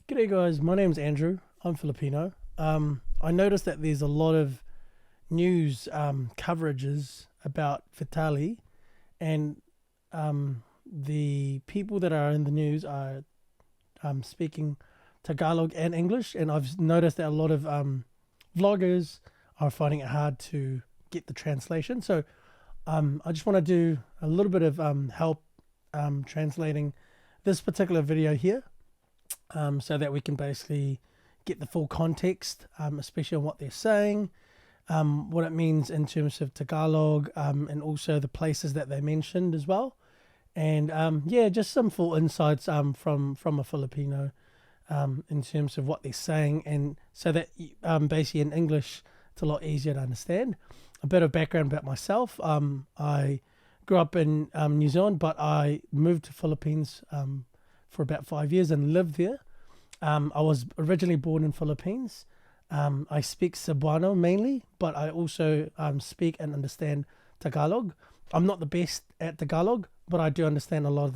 G'day guys, my name's Andrew. I'm Filipino. I noticed that there's a lot of news coverages about Vitaly, and the people that are in the news are speaking Tagalog and English, and I've noticed that a lot of vloggers are finding it hard to get the translation. So I just want to do a little bit of help translating this particular video here, so that we can basically get the full context, especially on what they're saying, what it means in terms of Tagalog, and also the places that they mentioned as well. And yeah, just some full insights from a Filipino in terms of what they're saying, and so that basically in English it's a lot easier to understand. A bit of background about myself. I grew up in New Zealand, but I moved to Philippines for about 5 years and lived there. I was originally born in Philippines. I speak Cebuano mainly, but I also speak and understand Tagalog. I'm not the best at Tagalog, but I do understand a lot of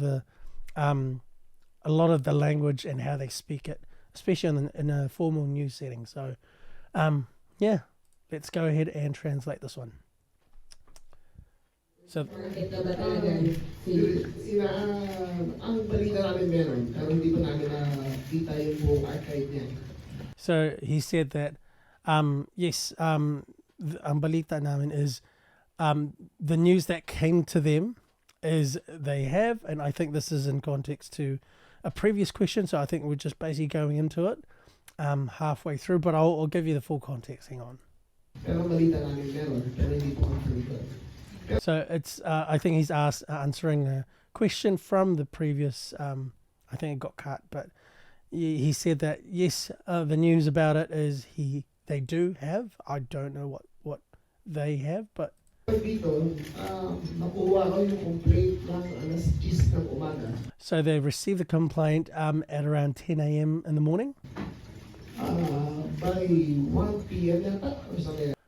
the language and how they speak it, especially in a formal news setting. So yeah, let's go ahead and translate this one. So, so he said that yes, ang balita namin is the news that came to them is they have, and I think this is in context to a previous question, so I think we're just basically going into it halfway through, but I'll give you the full context. Hang on. So it's I think he's answering a question from the previous, I think it got cut, but he said that yes, the news about it is they do have, I don't know what they have, but so they received the complaint at around 10 a.m. in the morning. By 1 p.m.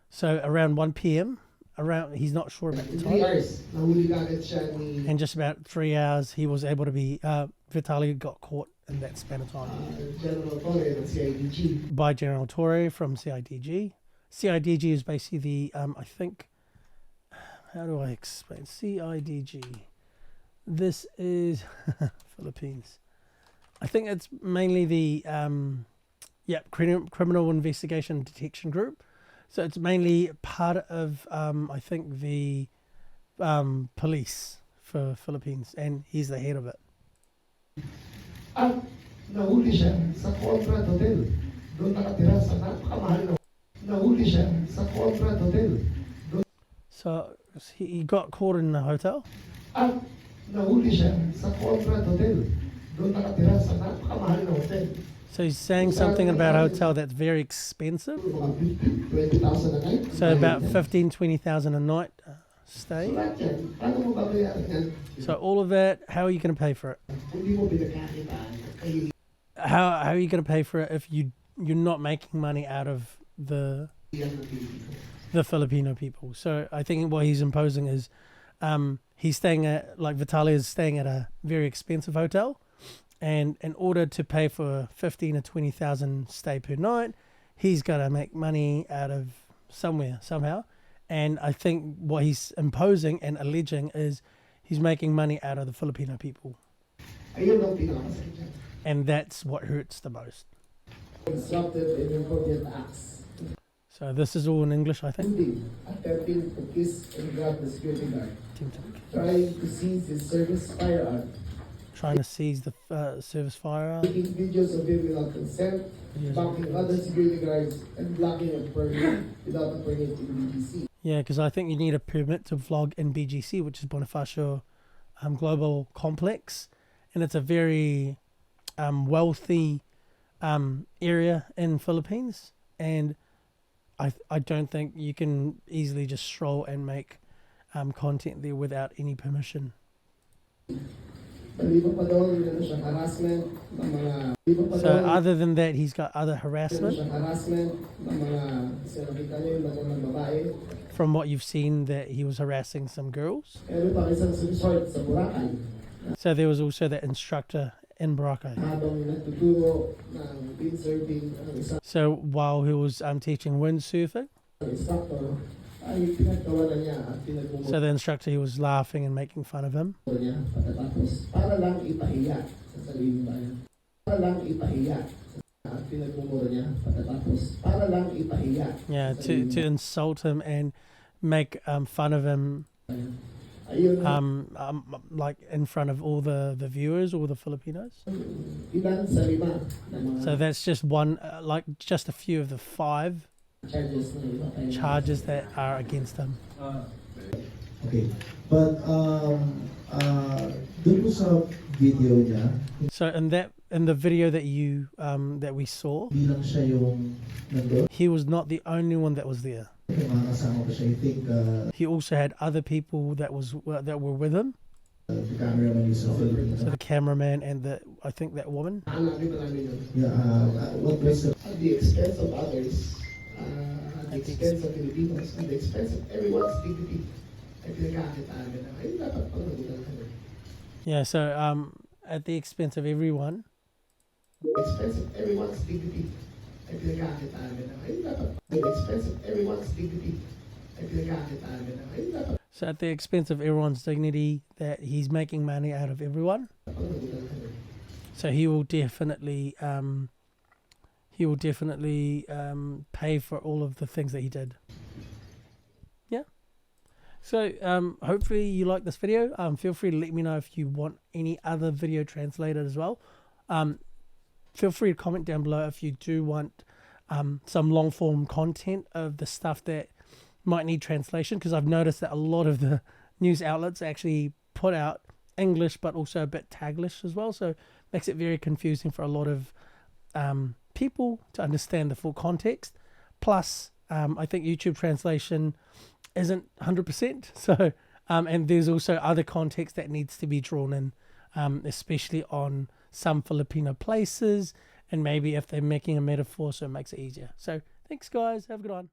So around 1 p.m. Around, he's not sure about the time. 3 hours. And just about 3 hours, he was able to be. Vitaly got caught in that span of time. General Torre from CIDG. By General Torre from CIDG. CIDG is basically the I think. How do I explain CIDG? This is Philippines. I think it's mainly the criminal investigation detection group. So it's mainly part of, I think, the police for Philippines, and he's the head of it. Nahuli siya sa Conrad Hotel. Doon nakatira sa napakamahal. Nahuli siya sa Conrad Hotel. So he got caught in the hotel. Nahuli siya sa Conrad Hotel. Doon nakatira sa napakamahal na hotel. So he's saying something about a hotel that's very expensive. So about 15,000 to 20,000 a night stay. So all of that, how are you going to pay for it? How are you going to pay for it if you're not making money out of the Filipino people? So I think what he's imposing is he's staying at, like Vitaly is staying at a very expensive hotel. And in order to pay for 15,000 to 20,000 stay per night, he's got to make money out of somewhere, somehow. And I think what he's imposing and alleging is he's making money out of the Filipino people. And that's what hurts the most. So this is all in English, I think. Attempting to kiss and grab the security guard. Trying to seize his service firearm. Trying to seize the service firearm. Taking videos of him without consent, blocking other security guards, and blocking a permit without a permit in BGC. Yeah, because I think you need a permit to vlog in BGC, which is Bonifacio Global Complex, and it's a very wealthy area in Philippines, and I don't think you can easily just stroll and make content there without any permission. So other than that, he's got other harassment. From what you've seen, that he was harassing some girls. So there was also that instructor in Boracay. So while he was teaching windsurfing, so the instructor, he was laughing and making fun of him. Yeah, to insult him and make fun of him, like in front of all the viewers, all the Filipinos. So that's just one, like just a few of the 5 charges that are against him. Okay, but dun po sa video niya, So in the video that you that we saw, hindi lang siya yung nandun. he was not the only one that was there. May mga kasama pa siya. I think He also had other people that were with him. the cameraman is a Filipino. So the cameraman and I think that woman. Yeah, what was the... At the expense of others, at the expense of Filipinos, at the expense of everyone's dignity, ay pinagkakitaan na ay dapat panagutan ka na. Yeah, so at the expense of everyone. At the expense of everyone's dignity, ay pinagkakitaan na ay dapat. At the expense of everyone's dignity, ay pinagkakitaan na ay dapat. So at the expense of everyone's dignity, that he's making money out of everyone. So he will definitely pay for all of the things that he did. Yeah. So hopefully you like this video. Feel free to let me know if you want any other video translated as well. Feel free to comment down below if you do want some long form content of the stuff that might need translation, because I've noticed that a lot of the news outlets actually put out English but also a bit Taglish as well, so it makes it very confusing for a lot of people to understand the full context. Plus I think YouTube translation isn't 100%, so and there's also other context that needs to be drawn in, especially on some Filipino places, and maybe if they're making a metaphor, so it makes it easier. So thanks guys, have a good one.